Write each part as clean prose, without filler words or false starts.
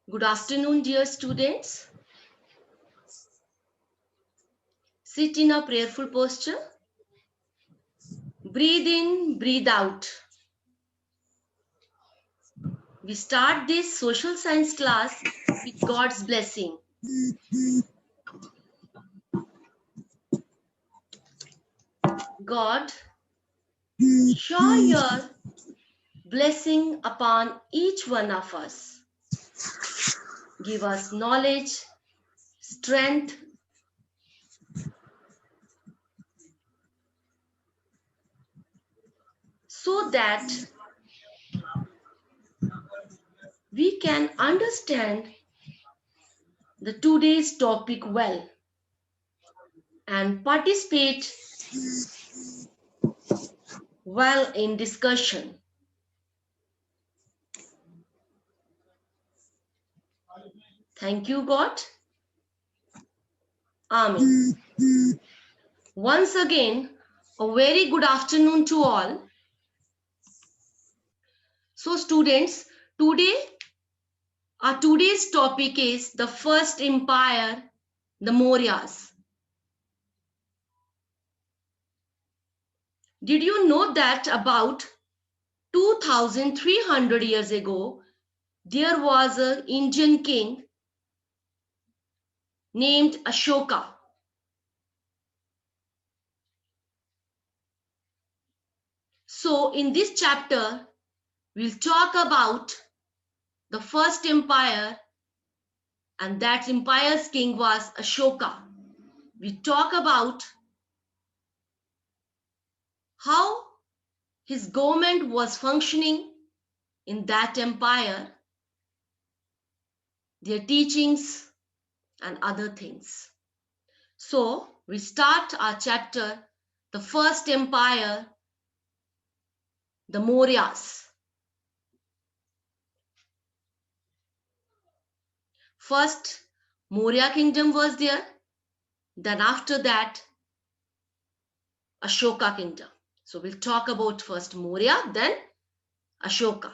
Good afternoon, dear students. Sit in a prayerful posture. Breathe in, breathe out. We start this social science class with God's blessing. God, shower your blessing upon each one of us. Give us knowledge, strength, so that we can understand the today's topic well and participate well in discussion. Thank you, God. Amen. Once again, a very good afternoon to all. So students, today's topic is the first empire, the Mauryas. Did you know that about 2300 years ago, there was an Indian king named Ashoka. So in this chapter, we'll talk about the first empire, and that empire's king was Ashoka. We talk about how his government was functioning in that empire, their teachings and other things. So we start our chapter, the first empire, the Mauryas. First, Maurya kingdom was there. Then after that, Ashoka kingdom. So we'll talk about first Maurya, then Ashoka.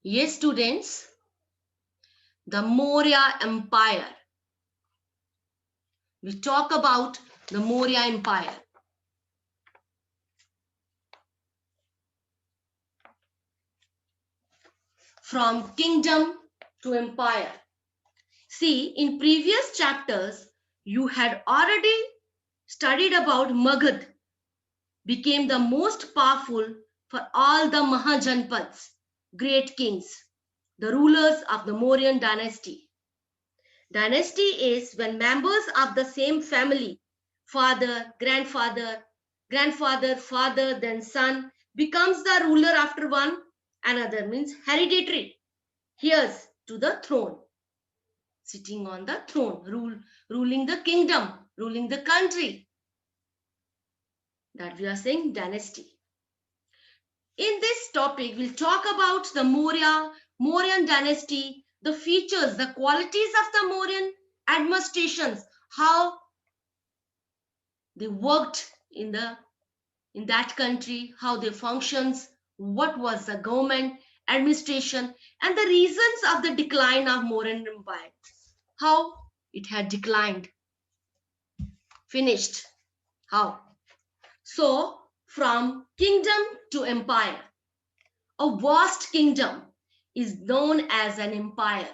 Yes, students, the Maurya Empire. We talk about the Maurya Empire. From kingdom to empire. See, in previous chapters, you had already studied about Magad, became the most powerful for all the Mahajanpads, great kings, the rulers of the Mauryan dynasty. Dynasty is when members of the same family, father, grandfather, father, then son, becomes the ruler after one another, means hereditary, heirs to the throne, sitting on the throne, ruling the kingdom, ruling the country. That we are saying dynasty. In this topic, we'll talk about the Mauryan dynasty, the features, the qualities of the Mauryan administrations, how they worked in that country, how they functions, what was the government administration, and the reasons of the decline of Mauryan Empire, how it had declined, finished, how. So from kingdom to empire, a vast kingdom is known as an empire.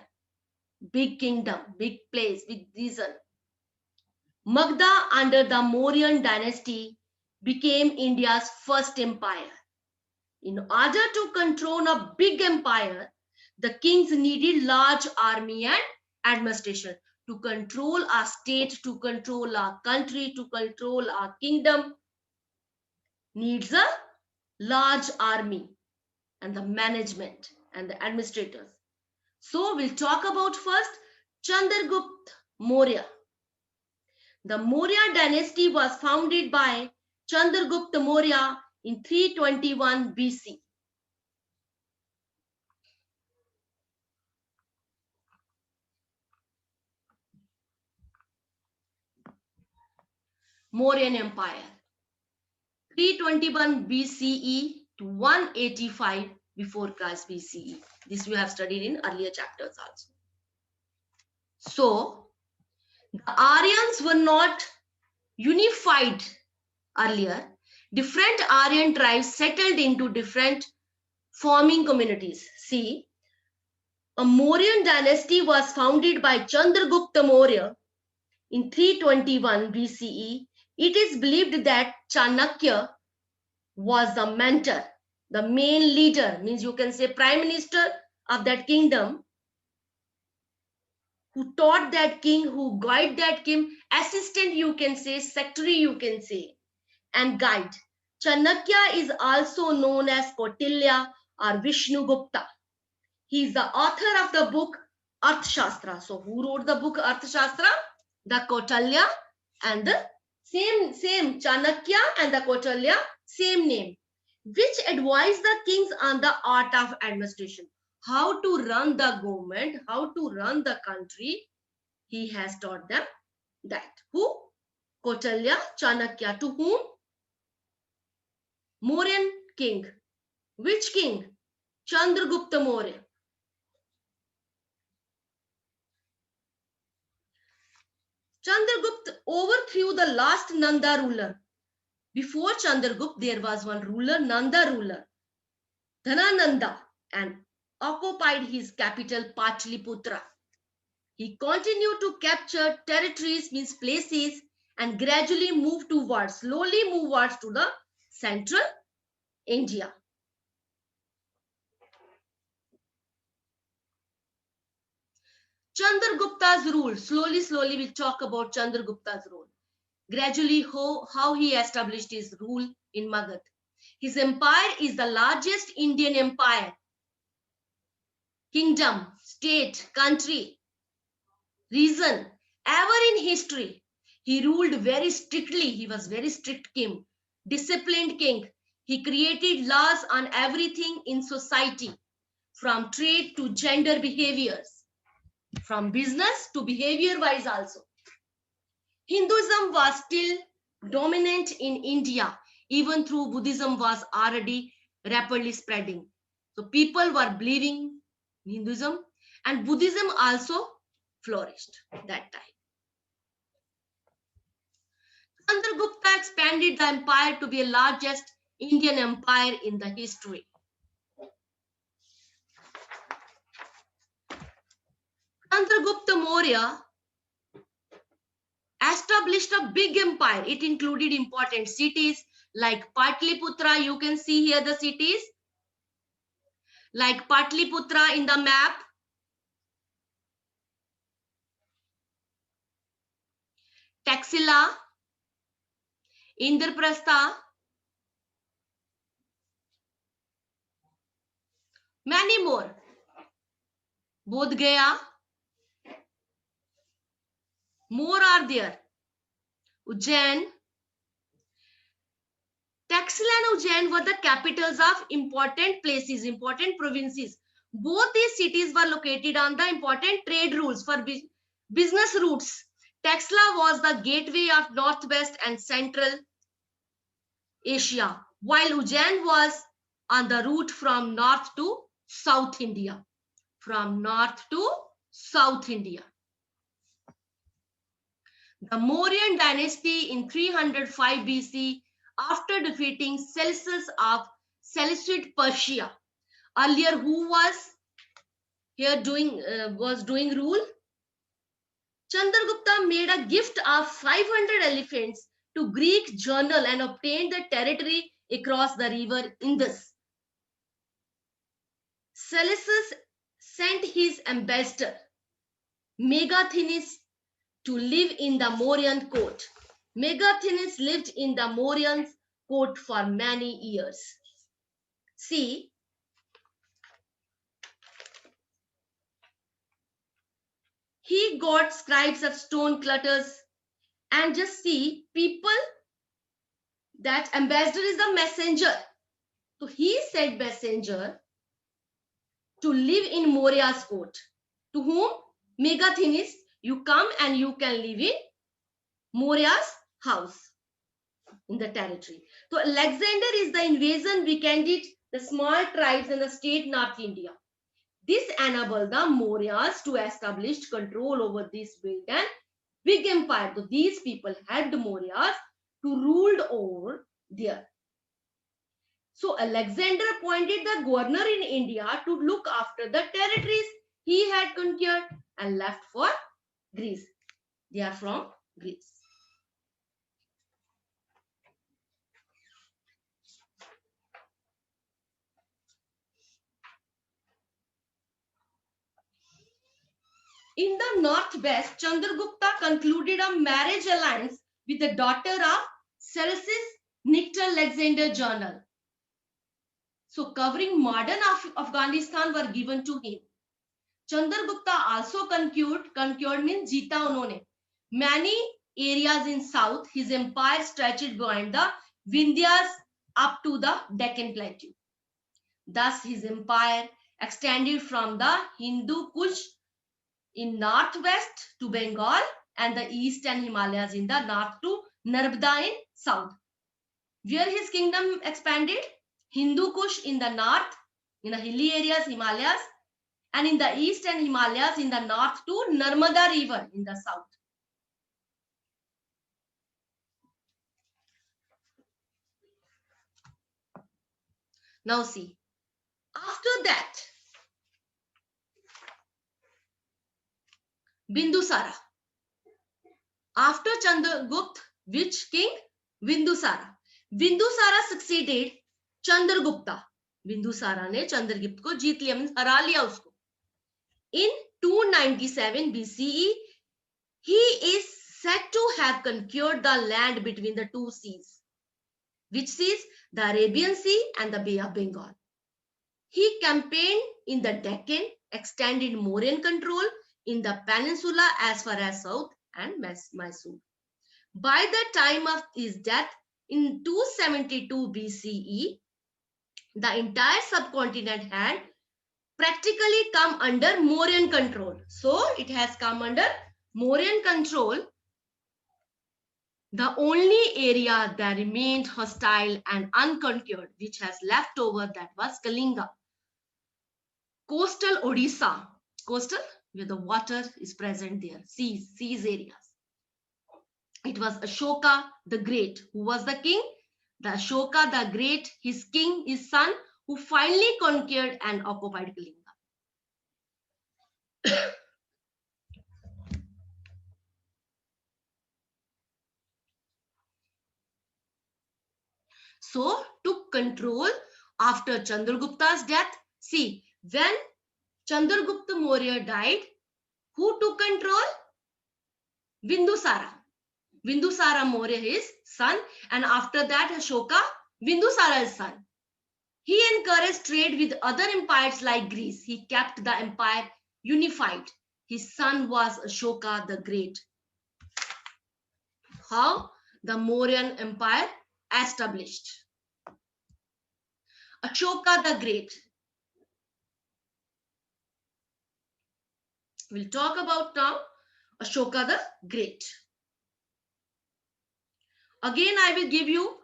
Big kingdom, big place, big reason. Magadha under the Mauryan dynasty became India's first empire. In order to control a big empire, the kings needed large army and administration. To control a state, to control a country, to control a kingdom needs a large army and the management and the administrators. So we'll talk about first Chandragupta Maurya. The Maurya dynasty was founded by Chandragupta Maurya in 321 BC. Mauryan Empire, 321 BCE to 185 before Christ BCE. This we have studied in earlier chapters also. So, the Aryans were not unified earlier. Different Aryan tribes settled into different forming communities. See, a Mauryan dynasty was founded by Chandragupta Maurya in 321 BCE. It is believed that Chanakya was the mentor, the main leader, means you can say prime minister of that kingdom, who taught that king, who guided that king, assistant you can say, secretary you can say, and guide. Chanakya is also known as Kautilya or Vishnugupta. He is the author of the book Arthashastra. So who wrote the book Arthashastra? The Kautilya and the same Chanakya and the Kautilya, same name, which advised the kings on the art of administration, how to run the government, how to run the country. He has taught them that. Who? Kautilya, Chanakya. To whom? Mauryan king. Which king? Chandragupta Maurya. Chandragupta overthrew the last Nanda ruler. Before Chandragupta, there was one ruler, Nanda ruler, Dhanananda, and occupied his capital Patliputra. He continued to capture territories, means places, and gradually slowly move towards to the central India. Chandragupta's rule, slowly we'll talk about Chandragupta's rule. Gradually how he established his rule in Magad. His empire is the largest Indian empire, kingdom, state, country, region ever in history. He ruled very strictly. He was very strict king, disciplined king. He created laws on everything in society, from trade to gender behaviors, from business to behavior wise also. Hinduism was still dominant in India, even though Buddhism was already rapidly spreading. So people were believing in Hinduism, and Buddhism also flourished that time. Chandragupta expanded the empire to be the largest Indian empire in the history. Chandragupta Maurya established a big empire. It included important cities like Patliputra. You can see here the cities like Patliputra in the map. Taxila, Indraprastha, many more. Bodh Gaya, more are there. Ujjain. Taxila and Ujjain were the capitals of important places, important provinces. Both these cities were located on the important trade routes for business routes. Taxila was the gateway of Northwest and Central Asia, while Ujjain was on the route from North to South India. From North to South India. The Mauryan dynasty in 305 BC, after defeating Seleucus of Seleucid Persia. Earlier, who was here doing rule? Chandragupta made a gift of 500 elephants to Greek general and obtained the territory across the river Indus. Seleucus sent his ambassador Megasthenes to live in the Mauryan court. Megasthenes lived in the Mauryan court for many years. See, he got scribes of stone cutters, and just see people, that ambassador is the messenger. So he sent messenger to live in Maurya's court. To whom? Megasthenes, you come and you can live in Maurya's house in the territory. So Alexander is the invasion weakened the small tribes in the state North India. This enabled the Mauryas to establish control over this big empire. So these people had the Mauryas to ruled over there. So Alexander appointed the governor in India to look after the territories he had conquered and left for Greece. They are from Greece. In the northwest, Chandragupta concluded a marriage alliance with the daughter of Seleucus Nictor Alexander General. So covering modern Afghanistan were given to him. Chandragupta also conquered means जीता उन्होंने many areas in south. His empire stretched beyond the Vindhyas up to the Deccan Plateau. Thus his empire extended from the Hindu Kush in northwest to Bengal and the eastern Himalayas in the north to Narmada in south. Where his kingdom expanded? Hindu Kush in the north, in the hilly areas, Himalayas, and in the eastern Himalayas in the north to Narmada river in the south. Now see, after that, Bindusara. After Chandragupta, which king? Bindusara. Bindusara succeeded Chandragupta. Bindusara ने चंद्रगुप्त को जीत लिया, means हरा लिया उसको. In 297 BCE, he is said to have conquered the land between the two seas. Which seas? The Arabian Sea and the Bay of Bengal. He campaigned in the Deccan, extended Mauryan control in the peninsula as far as south and Mysore. By the time of his death in 272 BCE, the entire subcontinent had practically come under Mauryan control. So it has come under Mauryan control. The only area that remained hostile and unconquered, which has left over, that was Kalinga. Coastal Odisha. Coastal, where the water is present there. Seas areas. It was Ashoka the Great. Who was the king? The Ashoka the Great, his king, his son, who finally conquered and occupied Kalinga. So took control after Chandragupta's death. See, when Chandragupta Maurya died, who took control? Bindusara. Bindusara Maurya, his son, and after that Ashoka, Bindusara's son. He encouraged trade with other empires like Greece. He kept the empire unified. His son was Ashoka the Great. How? The Mauryan Empire established. Ashoka the Great. We'll talk about now Ashoka the Great. Again, I will give you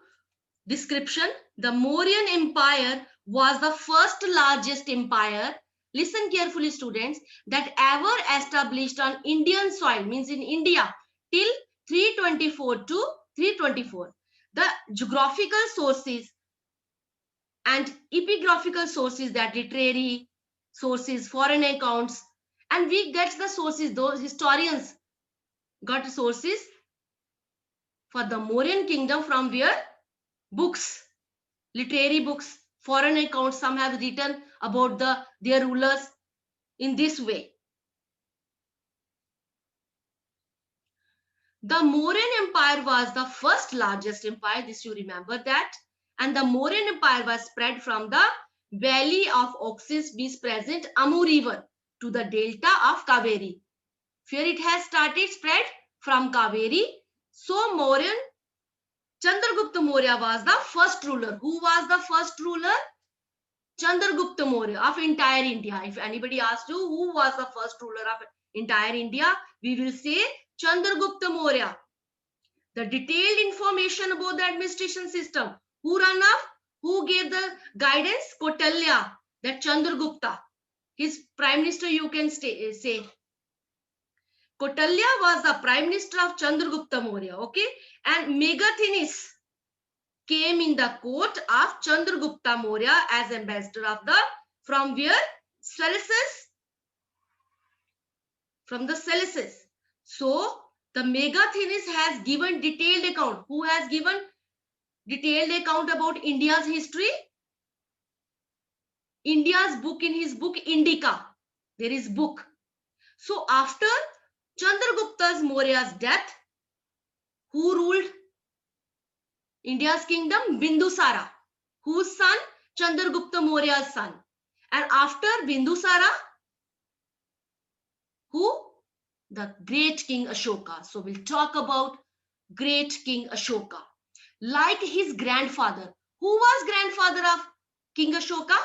description. The Mauryan Empire was the first largest empire, listen carefully students, that ever established on Indian soil, means in India, till 324 to 324. The geographical sources and epigraphical sources, that literary sources, foreign accounts, and we get the sources, those historians got sources for the Mauryan kingdom from where? Books, literary books, foreign accounts. Some have written about their rulers in this way. The Mauryan Empire was the first largest empire, this you remember that. And the Mauryan Empire was spread from the valley of Oxus, which present Amur River, to the delta of Kaveri. Where it has started spread from Kaveri. So Mauryan, Chandragupta Maurya was the first ruler. Who was the first ruler? Chandragupta Maurya of entire India. If anybody asks you who was the first ruler of entire India, we will say Chandragupta Maurya. The detailed information about the administration system. Who ran off? Who gave the guidance? Kautilya, that Chandragupta. His prime minister, you can say. Kautilya was the prime minister of Chandragupta Maurya. Okay. And Megasthenes came in the court of Chandragupta Maurya as ambassador of the, from where? Seleucus. From the Seleucus. So the Megasthenes has given detailed account. Who has given detailed account about India's history? India's book, in his book Indica. There is book. So after Chandragupta Maurya's death, who ruled India's kingdom? Bindusara. Whose son? Chandragupta Maurya's son. And after Bindusara, who? The great King Ashoka. So we'll talk about great King Ashoka. Like his grandfather. Who was grandfather of King Ashoka?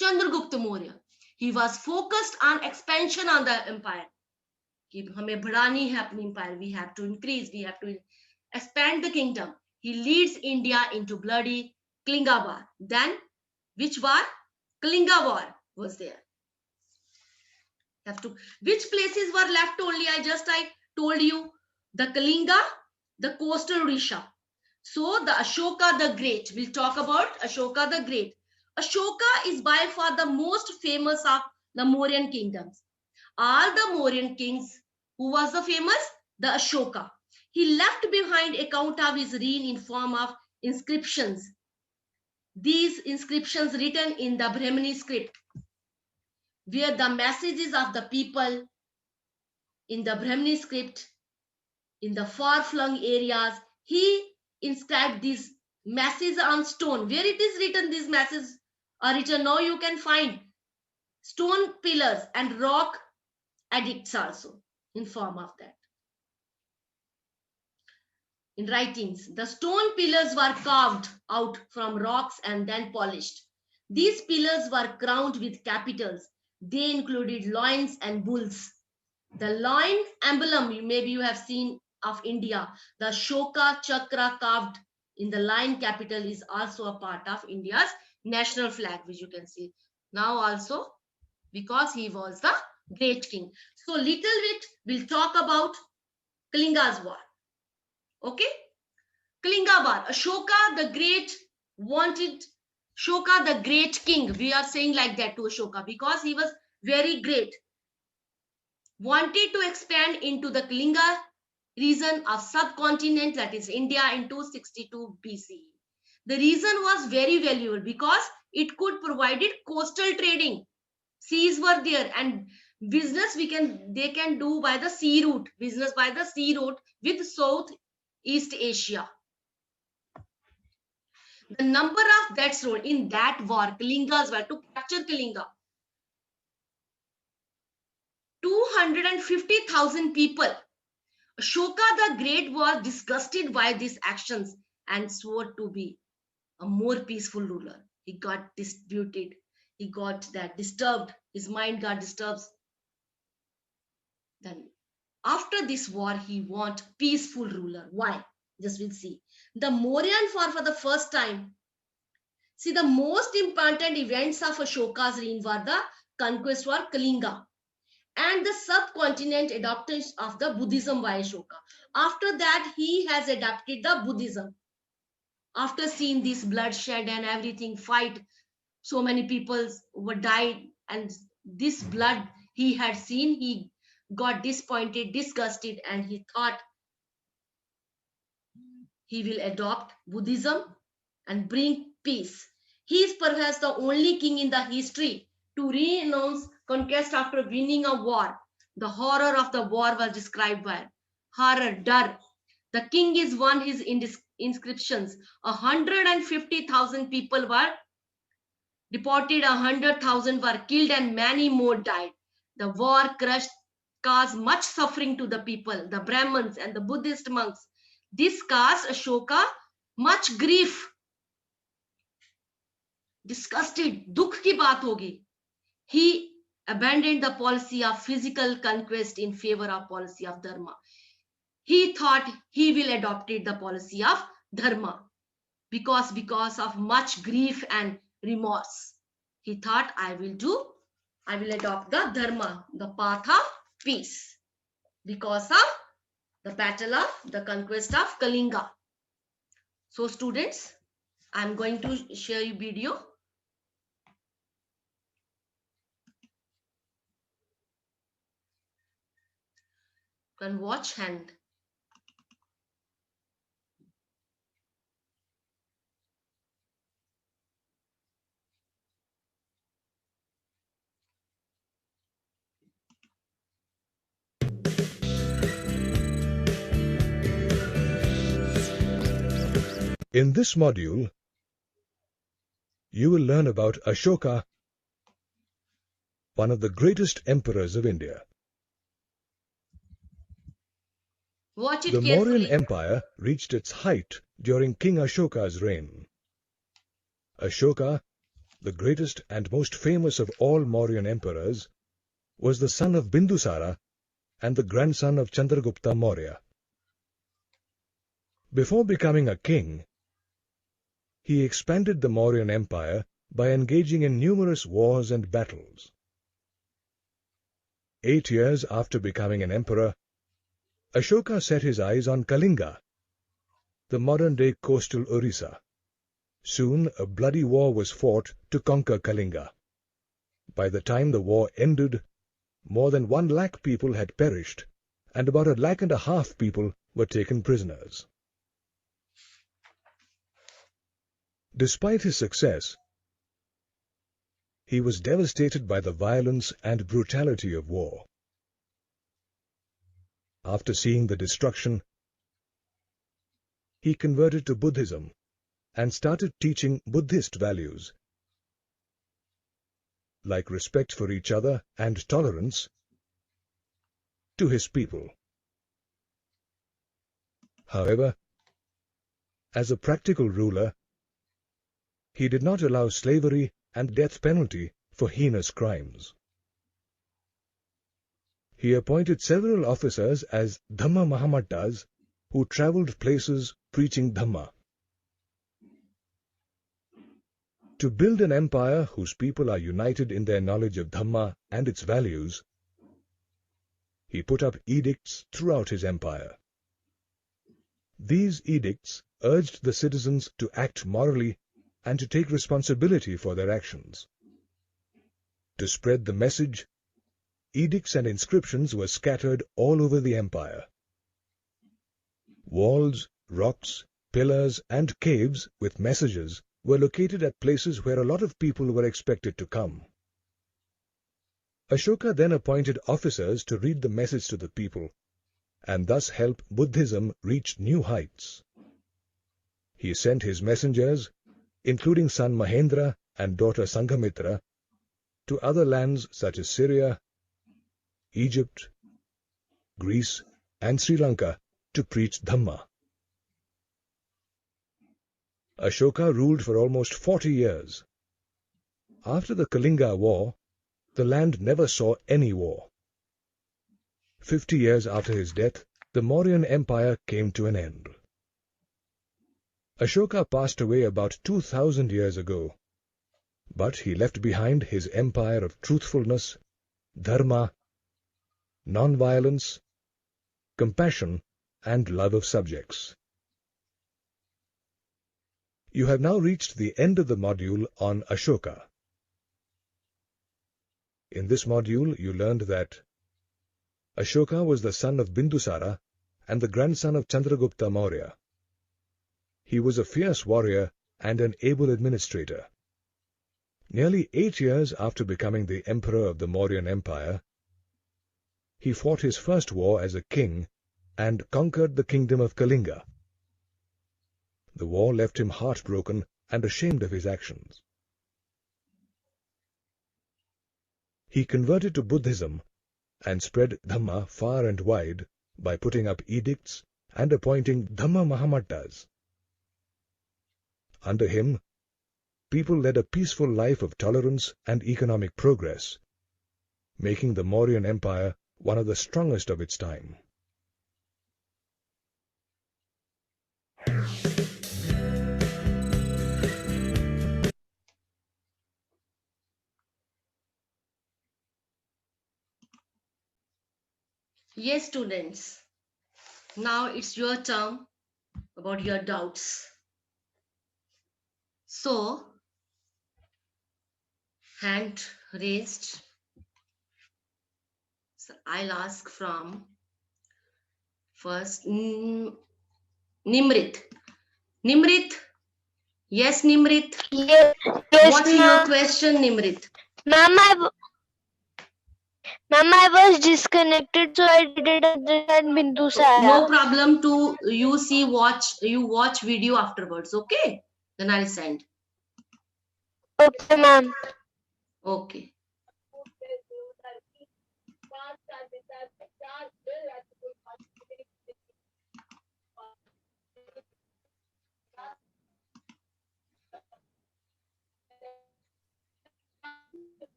Chandragupta Maurya. He was focused on expansion on the empire. कि हमें बढ़ानी है अपनी empire. We have to increase. We have to expand the kingdom. He leads India into bloody Kalinga War. Then, which war? Kalinga War was there. Which places were left only? I told you. The Kalinga, the coastal Odisha. So the Ashoka the Great. We'll talk about Ashoka the Great. Ashoka is by far the most famous of the Mauryan kingdoms. All the Mauryan kings, who was the famous? The Ashoka. He left behind account of his reign in form of inscriptions. These inscriptions written in the Brahmini script, where the messages of the people in the Brahmini script, in the far-flung areas, he inscribed these messages on stone. Where it is written, these messages are written. Now you can find stone pillars and rock edicts also in form of that. In writings, the stone pillars were carved out from rocks and then polished. These pillars were crowned with capitals. They included lions and bulls. The lion emblem, maybe you have seen, of India, the Ashoka Chakra carved in the lion capital, is also a part of India's national flag, which you can see now also, because he was the great king. So little bit we'll talk about Kalinga's war. Okay, Kalinga War. Ashoka the Great wanted, Ashoka the Great King, we are saying like that to Ashoka because he was very great, wanted to expand into the Kalinga region of subcontinent, that is India, in 262 BCE. The reason was very valuable because it could provided coastal trading. Seas were there and business they can do by the sea route, business by the sea route with Southeast Asia. The number of deaths rolled in that war, Kalinga's war, to capture Kalinga, 250,000 people. Ashoka the Great was disgusted by these actions and swore to be a more peaceful ruler. He got disputed. He got that disturbed. His mind got disturbed. Then after this war, he want peaceful ruler. Why? Just we'll see. The Mauryan war for the first time. See, the most important events of Ashoka's reign were the conquest of Kalinga and the subcontinent adoption of the Buddhism by Ashoka. After that, he has adopted the Buddhism. After seeing this bloodshed and everything, fight, so many people were died, and this blood he had seen, he got disappointed, disgusted, and he thought he will adopt Buddhism and bring peace. He is perhaps the only king in the history to renounce conquest after winning a war. The horror of the war was described by horror, dar. The king is one his inscriptions. 150,000 people were deported, 100,000 were killed, and many more died. The war caused much suffering to the people, the Brahmins and the Buddhist monks. This caused Ashoka much grief. Disgusted, dukh ki baat hogi. He abandoned the policy of physical conquest in favor of policy of dharma. He thought he will adopt the policy of dharma because of much grief and remorse. He thought I will adopt the dharma, the path of peace, because of the battle of the conquest of Kalinga. So students, I'm going to share you video. You can watch and in this module, you will learn about Ashoka, one of the greatest emperors of India. watch it The carefully. Mauryan Empire reached its height during King Ashoka's reign. Ashoka, the greatest and most famous of all Mauryan emperors, was the son of Bindusara and the grandson of Chandragupta Maurya. Before becoming a king, he expanded the Mauryan Empire by engaging in numerous wars and battles. 8 years after becoming an emperor, Ashoka set his eyes on Kalinga, the modern-day coastal Orissa. Soon a bloody war was fought to conquer Kalinga. By the time the war ended, more than 1 lakh people had perished, and about 1.5 lakh people were taken prisoners. Despite his success, he was devastated by the violence and brutality of war. After seeing the destruction, he converted to Buddhism and started teaching Buddhist values like respect for each other and tolerance to his people. However, as a practical ruler, he did not allow slavery and death penalty for heinous crimes. He appointed several officers as Dhamma Mahamattas who travelled places preaching Dhamma. To build an empire whose people are united in their knowledge of Dhamma and its values, he put up edicts throughout his empire. These edicts urged the citizens to act morally and to take responsibility for their actions. To spread the message, edicts and inscriptions were scattered all over the empire. Walls, rocks, pillars, and caves with messages were located at places where a lot of people were expected to come. Ashoka then appointed officers to read the message to the people, and thus help Buddhism reach new heights. He sent his messengers, including son Mahendra and daughter Sanghamitra, to other lands such as Syria, Egypt, Greece, and Sri Lanka to preach Dhamma. Ashoka ruled for almost 40 years. After the Kalinga War, the land never saw any war. 50 years after his death, the Mauryan Empire came to an end. Ashoka passed away about 2,000 years ago, but he left behind his empire of truthfulness, dharma, non-violence, compassion, and love of subjects. You have now reached the end of the module on Ashoka. In this module, you learned that Ashoka was the son of Bindusara and the grandson of Chandragupta Maurya. He was a fierce warrior and an able administrator. Nearly 8 years after becoming the emperor of the Mauryan Empire, he fought his first war as a king and conquered the kingdom of Kalinga. The war left him heartbroken and ashamed of his actions. He converted to Buddhism and spread Dhamma far and wide by putting up edicts and appointing Dhamma Mahamattas. Under him, people led a peaceful life of tolerance and economic progress, making the Mauryan Empire one of the strongest of its time. Yes, students. Now it's your turn about your doubts. So, hand raised. So I'll ask from first Nimrit. Nimrit. Yes, Nimrit. Yes, What's your ma'am. question, Nimrit? Ma'am, I was disconnected, so I didn't understand Bindusara. No problem to you watch video afterwards, okay? Then I'll send. Okay, ma'am. Okay.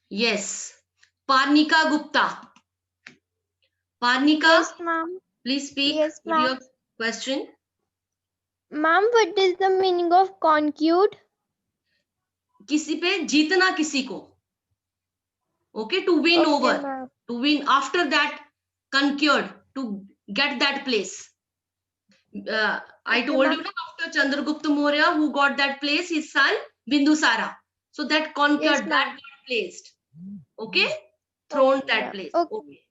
Yes. Parnika Gupta. Parnika, Yes, ma'am. please speak Yes, with ma'am. your question. Ma'am, what is the meaning of conquered? किसी पे जीतना किसी को. Okay, to win Okay, over. ma'am. To win after that, conquered, to get that place. I told you after Chandragupta Maurya, who got that place, his son Bindusara. So that conquered, Yes, that ma'am. got placed. Okay, thrown Okay, that ma'am. place. Okay. Okay.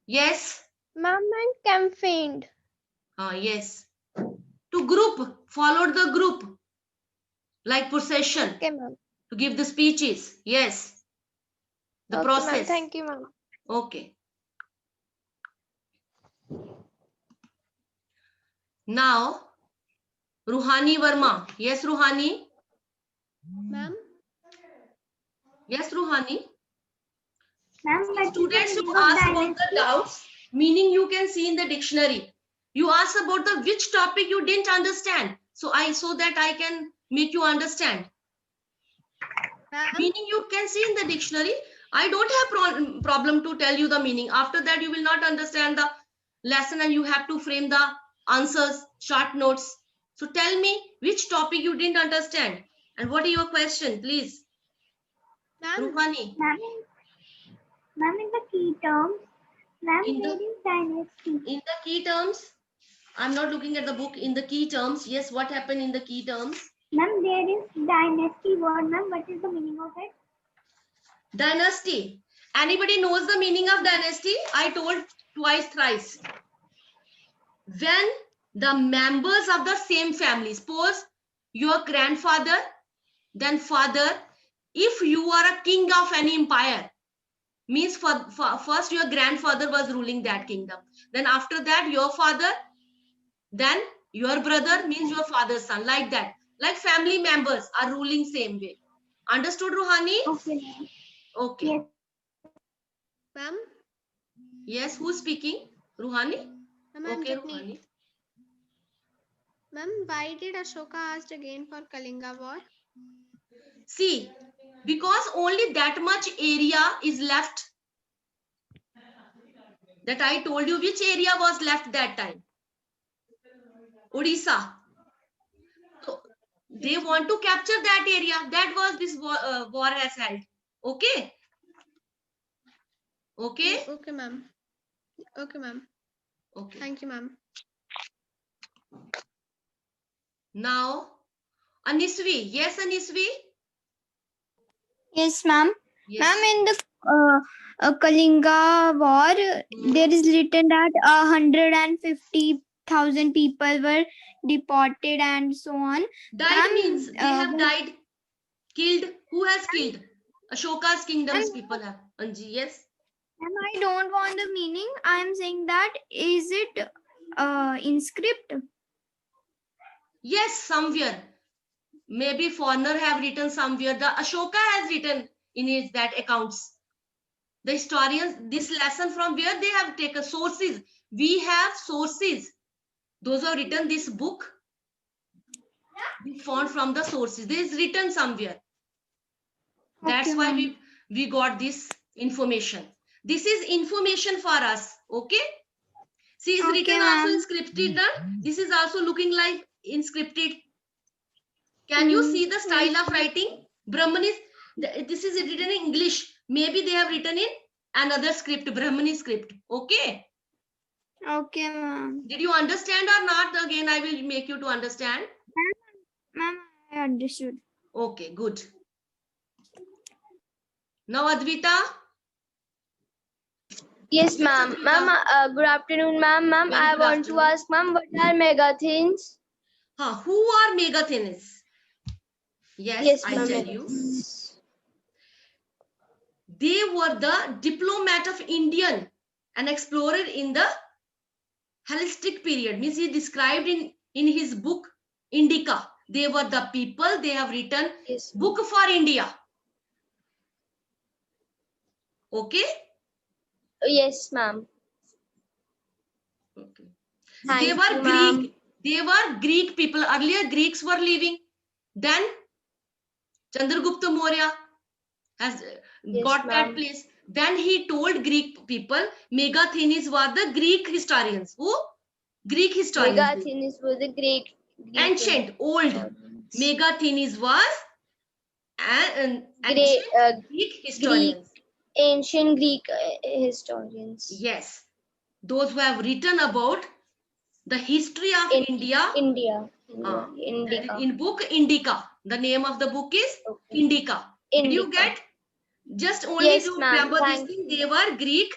Yes. Ma'am, and campaigned. Yes. To group, followed the group, like procession, Okay, ma'am. to give the speeches. Yes. The Okay, ma'am. process. Thank you, ma'am. Okay. Now, Ruhani Verma. Yes, Ruhani. Ma'am? Yes, Ruhani. Ma'am, Students who ask about the doubts, meaning you can see in the dictionary. You ask about the which topic you didn't understand. So that I can make you understand. Meaning you can see in the dictionary. I don't have problem to tell you the meaning. After that, you will not understand the lesson and you have to frame the answers, short notes. So tell me which topic you didn't understand and what is your question, please. Ruhani. Ma'am, in the key terms, ma'am, In the- there is dynasty. In the key terms, I'm not looking at the book. In the key terms, yes, what happened in the key terms? Ma'am, there is dynasty word, ma'am. What is the meaning of it? Dynasty. Anybody knows the meaning of dynasty? I told twice, thrice. When the members of the same family, suppose your grandfather, then father, if you are a king of any empire, means first your grandfather was ruling that kingdom. Then after that, your father, then your brother, means your father's son, like that. Like family members are ruling same way. Understood, Ruhani? Okay, ma'am. Okay. Yes. Ma'am, Yes, who's speaking? Ruhani? I'm Okay, Japni. Ruhani. Ma'am, why did Ashoka ask again for Kalinga war? See, because only that much area is left. That I told you which area was left that time. Odisha. So they want to capture that area. That was this war has held. Okay. Okay. Okay, ma'am. Okay, ma'am. Okay. Thank you, ma'am. Now, Anisvi. Yes, Anisvi. Yes, ma'am. Yes. Ma'am, in the Kalinga War, there is written that 150,000 people were deported and so on. Died Ma'am, means they have died. Killed. Who has killed? Ashoka's kingdom's Ma'am, people have. Anji, yes. And I don't want the meaning. I am saying that is it in script? Yes, somewhere. Maybe foreigner have written somewhere. The Ashoka has written in his that accounts. The historians, this lesson from where they have taken sources. We have sources. Those who have written this book, we found from the sources. This is written somewhere. That's Okay, why ma'am. we got this information. This is information for us. Okay. See, it's Okay, written also in ma'am. scripted. This is also looking like in scripted. Can you see the style of writing? Brahmani, this is written in English. Maybe they have written in another script, Brahmani script. Okay. Okay, ma'am. Did you understand or not? Again, I will make you to understand. Ma'am, I understood. Okay, good. Now, Advita. Yes, ma'am. Ma'am, good afternoon, ma'am. Ma'am, Very I good want to afternoon. ask, ma'am, what are megathins? Who are Megathens? Yes, I ma'am. tell you. They were the diplomat of Indian and explorer in the Hellenistic period. Means he described in his book Indica. They were the people. They have written Yes. book for India. Okay. Yes, ma'am. Okay. Thank They were you, Greek. ma'am. They were Greek people. Earlier Greeks were living. Then Chandragupta Maurya has Yes, got that ma'am. place. Then he told Greek people, Megathenes were the Greek historians. Who? Greek historians. Megathins were the Greek Ancient, old. Megathenes was an ancient Greek historians. Ancient Greek historians. Yes. Those who have written about the history of India. Indica. In book Indica. The name of the book is Okay. Indica. Did you Indica. get? Just only Yes, to ma'am. remember this Thank thing. They were Greek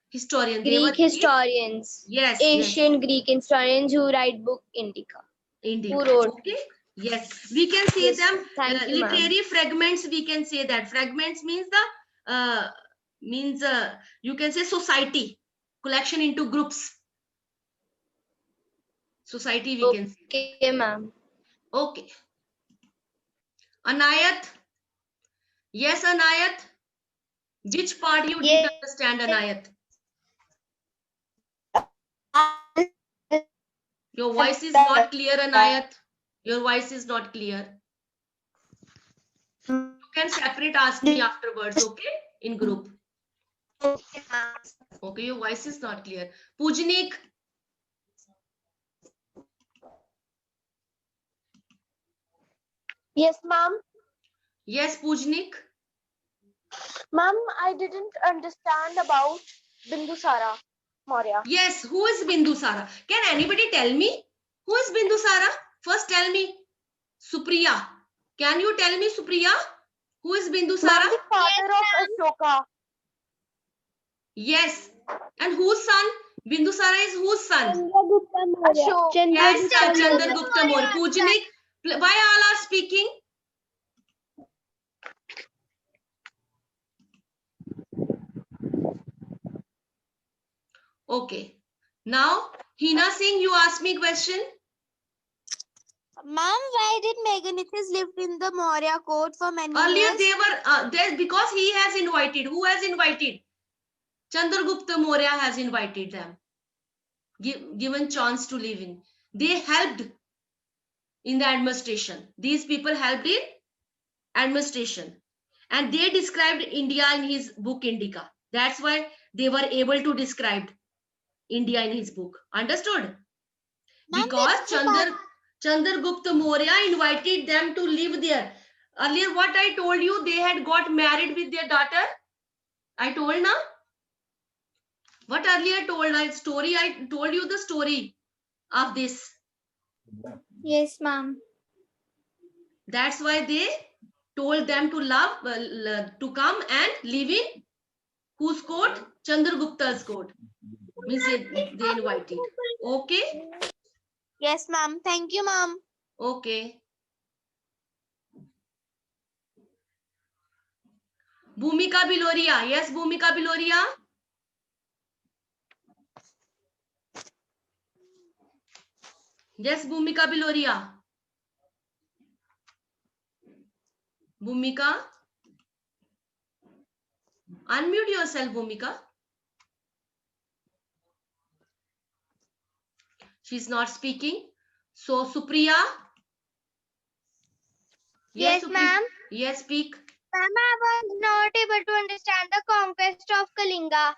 historians. They were Greek historians. Yes. Ancient Greek historians who write book Indica. Indica. Who wrote? Okay. Yes. We can say Yes, them thank you, ma'am. literary fragments. We can say that. Fragments means the you can say society. Collection into groups. Society we can say. Okay, ma'am. Okay. Anayat. Yes, Anayat. Which part you didn't understand, Anayat? Your voice is not clear, Anayat. Your voice is not clear. You can separate ask me afterwards, okay? In group. Okay, your voice is not clear. Pujnik. Yes, ma'am. Yes, Pujnik. Ma'am, I didn't understand about Bindusara Maurya. Yes, who is Bindusara? Can anybody tell me? Who is Bindusara? First tell me. Supriya. Can you tell me, Supriya? Who is Bindusara? Ma'am, the father of Ashoka. Yes. And whose son? Bindusara is whose son? Ashok. Yes, Chandragupta Maurya. Pujnik. Why all are speaking? Okay. Now, Hina Singh, you ask me question. Ma'am, why did Meganites live in the Maurya court for many Earlier years? they were there because he has invited. Who has invited? Chandragupta Maurya has invited them. Given chance to live in. They helped in the administration. These people helped in administration. And they described India in his book Indica. That's why they were able to describe India in his book. Understood? Because Chandragupta Maurya invited them to live there. Earlier, what I told you, they had got married with their daughter. I told now. What earlier told I told you the story of this. Yes, ma'am. That's why they told them to to come and live in Whose court? Chandragupta's court. Means they invited. Okay? Yes, ma'am. Thank you, ma'am. Okay. Bhumika Biloria. Yes, Bhumika Biloria. Yes, Bhumika Biloria. Bhumika. Unmute yourself, Bhumika. She's not speaking. So, Supriya. Yes, Supriya. ma'am. Yes, speak. Ma'am, I was not able to understand the conquest of Kalinga.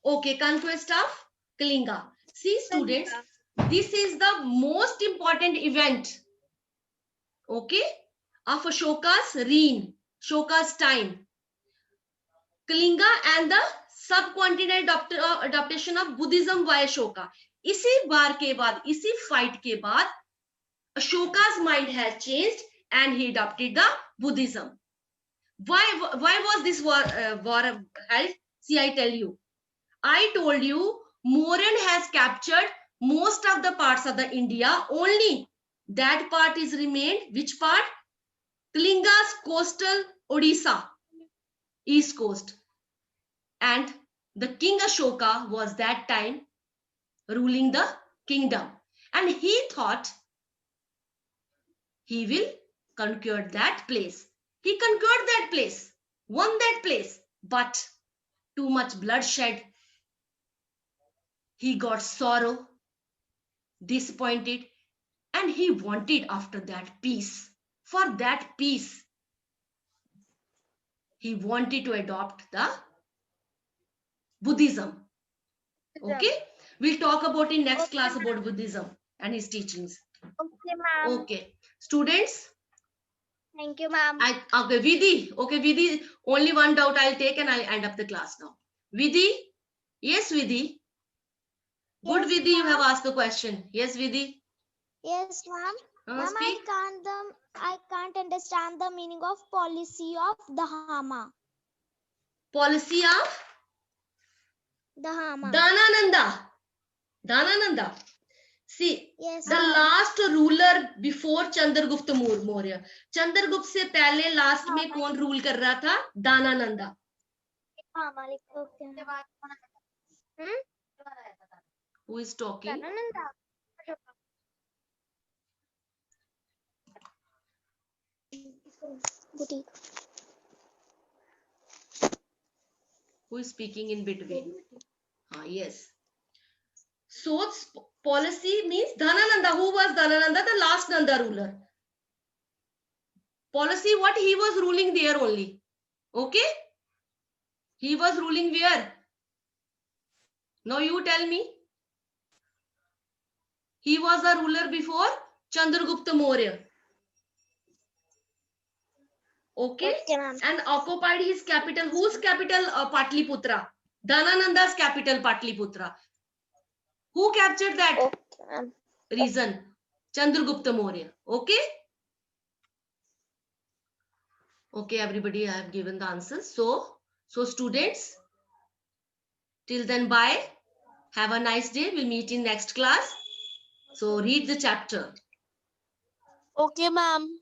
Okay, conquest of Kalinga. See, students, this is the most important event, okay, of Ashoka's reign, Ashoka's time. Kalinga and the subcontinent adaptation of Buddhism by Ashoka. इसी बार के बाद, इसी fight के बाद, Ashoka's mind has changed and he adopted the Buddhism. Why was this war held? See, I tell you. I told you, Moran has captured most of the parts of the India. Only that part is remained. Which part? Kalinga's coastal Odisha, east coast. And the king Ashoka was that time ruling the kingdom. And he thought he will conquer that place. He conquered that place, won that place, but too much bloodshed. He got sorrow, disappointed, and he wanted after that peace. For that peace, he wanted to adopt the Buddhism. Okay? We'll talk about in next class about Buddhism and his teachings. Okay, ma'am. Okay. Students, Thank you, ma'am. okay, Vidhi. Okay, Vidhi, only one doubt I'll take and I'll end up the class now. Vidhi? Yes, Vidhi. Good, Yes, Vidhi, you ma'am. have asked a question. Yes, Vidhi. Yes, ma'am. Ma'am, Speak. I can't understand the meaning of policy of Dahama. Policy of Dahama. Dhanananda. See, Yes, the ma'am. last ruler before Chandragupta Maurya. Chandragupta से पहले last में कौन rule कर रहा था? Dhanananda. Who is talking? Boutique. Who is speaking in between? Yes. So policy means Dhanananda. Who was Dhanananda? The last Nanda ruler. Policy, what he was ruling there only. Okay? He was ruling where? Now you tell me. He was a ruler before Chandragupta Maurya. Okay? Okay, ma'am. And occupied his capital. Whose capital? Patliputra. Dhanananda's capital, Patliputra. Who captured that Okay, ma'am. region? Chandragupta Maurya. Okay? Okay, everybody, I have given the answers. So students, till then, bye. Have a nice day. We'll meet in next class. So read the chapter. Okay, ma'am.